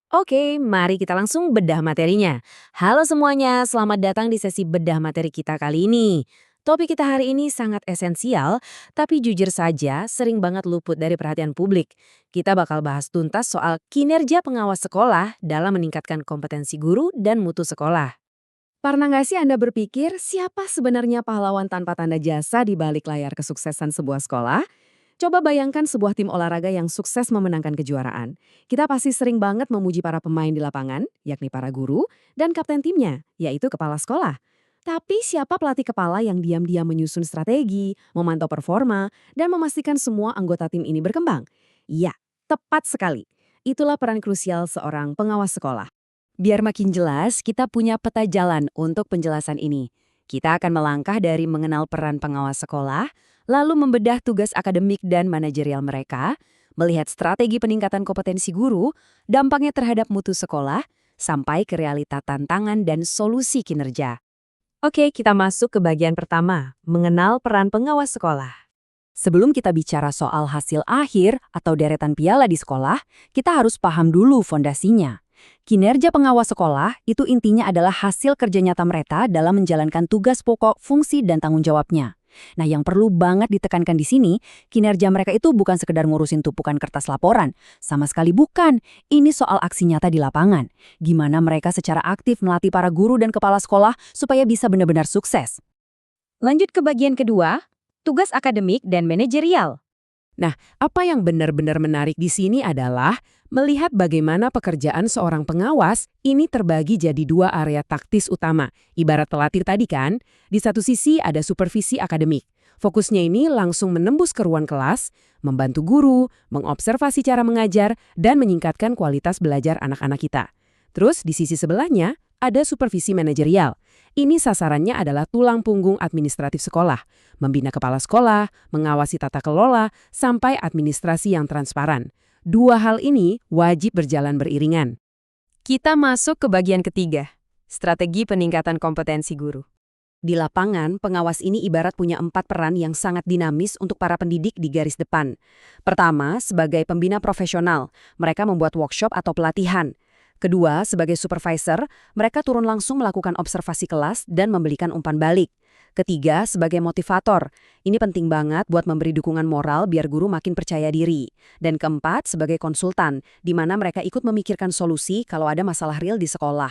Oke, mari kita langsung bedah materinya. Halo semuanya, selamat datang di sesi bedah materi kita kali ini. Topik kita hari ini sangat esensial, tapi jujur saja sering banget luput dari perhatian publik. Kita bakal bahas tuntas soal kinerja pengawas sekolah dalam meningkatkan kompetensi guru dan mutu sekolah. Pernah nggak sih Anda berpikir siapa sebenarnya pahlawan tanpa tanda jasa di balik layar kesuksesan sebuah sekolah? Coba bayangkan sebuah tim olahraga yang sukses memenangkan kejuaraan. Kita pasti sering banget memuji para pemain di lapangan, yakni para guru, dan kapten timnya, yaitu kepala sekolah. Tapi siapa pelatih kepala yang diam-diam menyusun strategi, memantau performa, dan memastikan semua anggota tim ini berkembang? Iya, tepat sekali. Itulah peran krusial seorang pengawas sekolah. Biar makin jelas, kita punya peta jalan untuk penjelasan ini. Kita akan melangkah dari mengenal peran pengawas sekolah, lalu membedah tugas akademik dan manajerial mereka, melihat strategi peningkatan kompetensi guru, dampaknya terhadap mutu sekolah, sampai ke realita tantangan dan solusi kinerja. Oke, kita masuk ke bagian pertama, mengenal peran pengawas sekolah. Sebelum kita bicara soal hasil akhir atau deretan piala di sekolah, kita harus paham dulu fondasinya. Kinerja pengawas sekolah itu intinya adalah hasil kerja nyata mereka dalam menjalankan tugas pokok, fungsi, dan tanggung jawabnya. Nah, yang perlu banget ditekankan di sini, kinerja mereka itu bukan sekedar ngurusin tumpukan kertas laporan. Sama sekali bukan. Ini soal aksi nyata di lapangan. Gimana mereka secara aktif melatih para guru dan kepala sekolah supaya bisa benar-benar sukses. Lanjut ke bagian kedua, tugas akademik dan manajerial. Nah, apa yang benar-benar menarik di sini adalah melihat bagaimana pekerjaan seorang pengawas ini terbagi jadi dua area taktis utama. Ibarat pelatih tadi kan, di satu sisi ada supervisi akademik. Fokusnya ini langsung menembus ke ruang kelas, membantu guru, mengobservasi cara mengajar, dan meningkatkan kualitas belajar anak-anak kita. Terus di sisi sebelahnya ada supervisi manajerial. Ini sasarannya adalah tulang punggung administratif sekolah, membina kepala sekolah, mengawasi tata kelola, sampai administrasi yang transparan. Dua hal ini wajib berjalan beriringan. Kita masuk ke bagian ketiga, strategi peningkatan kompetensi guru. Di lapangan, pengawas ini ibarat punya 4 peran yang sangat dinamis untuk para pendidik di garis depan. Pertama, sebagai pembina profesional, mereka membuat workshop atau pelatihan. Kedua, sebagai supervisor, mereka turun langsung melakukan observasi kelas dan memberikan umpan balik. Ketiga, sebagai motivator. Ini penting banget buat memberi dukungan moral biar guru makin percaya diri. Dan keempat, sebagai konsultan, di mana mereka ikut memikirkan solusi kalau ada masalah real di sekolah.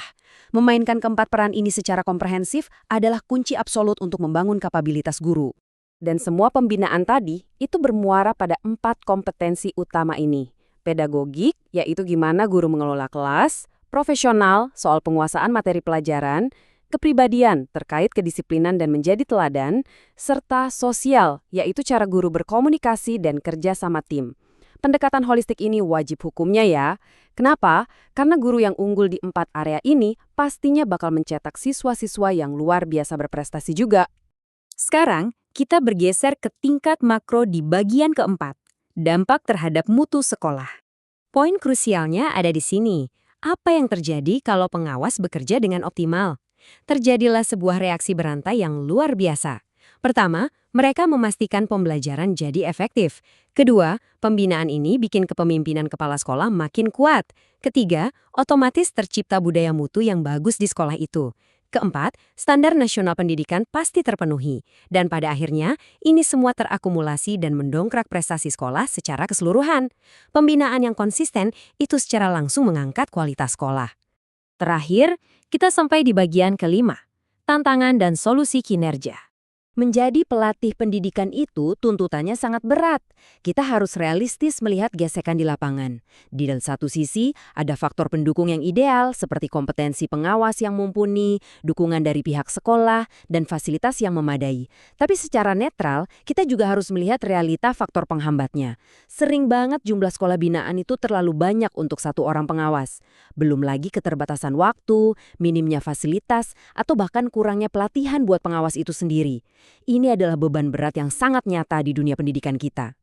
Memainkan keempat peran ini secara komprehensif adalah kunci absolut untuk membangun kapabilitas guru. Dan semua pembinaan tadi itu bermuara pada 4 kompetensi utama ini. Pedagogik, yaitu gimana guru mengelola kelas, profesional, soal penguasaan materi pelajaran, kepribadian, terkait kedisiplinan dan menjadi teladan, serta sosial, yaitu cara guru berkomunikasi dan kerja sama tim. Pendekatan holistik ini wajib hukumnya ya. Kenapa? Karena guru yang unggul di 4 area ini pastinya bakal mencetak siswa-siswa yang luar biasa berprestasi juga. Sekarang, kita bergeser ke tingkat makro di bagian keempat. Dampak terhadap mutu sekolah. Poin krusialnya ada di sini. Apa yang terjadi kalau pengawas bekerja dengan optimal? Terjadilah sebuah reaksi berantai yang luar biasa. Pertama, mereka memastikan pembelajaran jadi efektif. Kedua, pembinaan ini bikin kepemimpinan kepala sekolah makin kuat. Ketiga, otomatis tercipta budaya mutu yang bagus di sekolah itu. Keempat, standar nasional pendidikan pasti terpenuhi. Dan pada akhirnya, ini semua terakumulasi dan mendongkrak prestasi sekolah secara keseluruhan. Pembinaan yang konsisten itu secara langsung mengangkat kualitas sekolah. Terakhir, kita sampai di bagian kelima, tantangan dan solusi kinerja. Menjadi pelatih pendidikan itu tuntutannya sangat berat. Kita harus realistis melihat gesekan di lapangan. Di satu sisi, ada faktor pendukung yang ideal seperti kompetensi pengawas yang mumpuni, dukungan dari pihak sekolah, dan fasilitas yang memadai. Tapi secara netral, kita juga harus melihat realita faktor penghambatnya. Sering banget jumlah sekolah binaan itu terlalu banyak untuk satu orang pengawas. Belum lagi keterbatasan waktu, minimnya fasilitas, atau bahkan kurangnya pelatihan buat pengawas itu sendiri. Ini adalah beban berat yang sangat nyata di dunia pendidikan kita.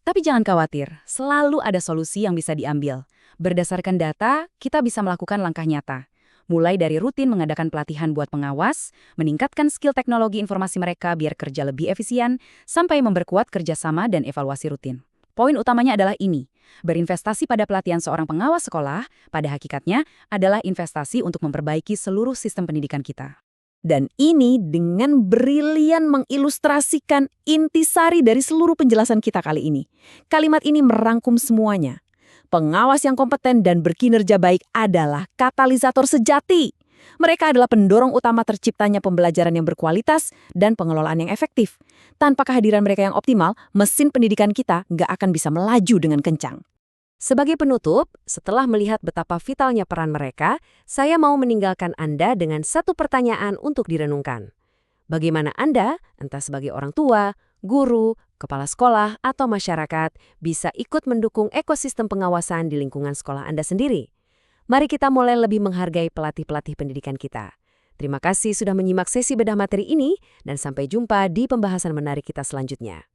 Tapi jangan khawatir, selalu ada solusi yang bisa diambil. Berdasarkan data, kita bisa melakukan langkah nyata. Mulai dari rutin mengadakan pelatihan buat pengawas, meningkatkan skill teknologi informasi mereka biar kerja lebih efisien, sampai memperkuat kerjasama dan evaluasi rutin. Poin utamanya adalah ini, Berinvestasi pada pelatihan seorang pengawas sekolah, pada hakikatnya adalah investasi untuk memperbaiki seluruh sistem pendidikan kita. Dan ini dengan brilian mengilustrasikan intisari dari seluruh penjelasan kita kali ini. Kalimat ini merangkum semuanya. Pengawas yang kompeten dan berkinerja baik adalah katalisator sejati. Mereka adalah pendorong utama terciptanya pembelajaran yang berkualitas dan pengelolaan yang efektif. Tanpa kehadiran mereka yang optimal, mesin pendidikan kita nggak akan bisa melaju dengan kencang. Sebagai penutup, setelah melihat betapa vitalnya peran mereka, saya mau meninggalkan Anda dengan satu pertanyaan untuk direnungkan. Bagaimana Anda, entah sebagai orang tua, guru, kepala sekolah, atau masyarakat, bisa ikut mendukung ekosistem pengawasan di lingkungan sekolah Anda sendiri? Mari kita mulai lebih menghargai pelatih-pelatih pendidikan kita. Terima kasih sudah menyimak sesi bedah materi ini, dan sampai jumpa di pembahasan menarik kita selanjutnya.